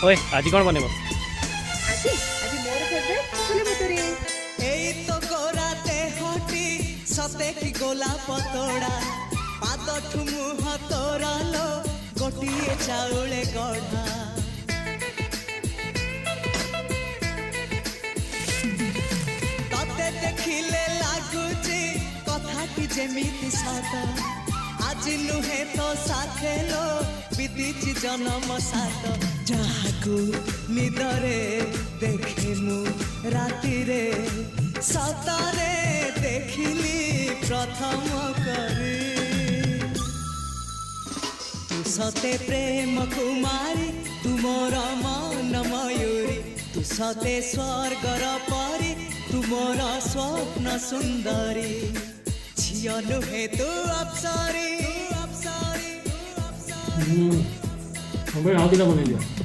ओए आज कौन बनेबो? আজি আজি মোর ফেভারিট ছোলে ভটুরে। এই তো গোরাতে হটি সতে কি গোলা পতড়া পাদ ঠুমু হতরালো গোটিয়ে চাউলে গড়া ততে দেখিলে লাগুচি কথাটি যেমিতি সত আজি নুহে তো সাথেলো বিদিছি জনম সাত যাহাকু নিদরে দেখে মু রাতিরে সতরে দেখিলি প্রথম করে তু সতে প্রেম কুমারী তুমর মন ময়ূরী তু সতে স্বর্গর পরি তুমর স্বপ্ন সুন্দরী ঝিও নুহে তু অপ্সরী हम भाई आगे बने दिया।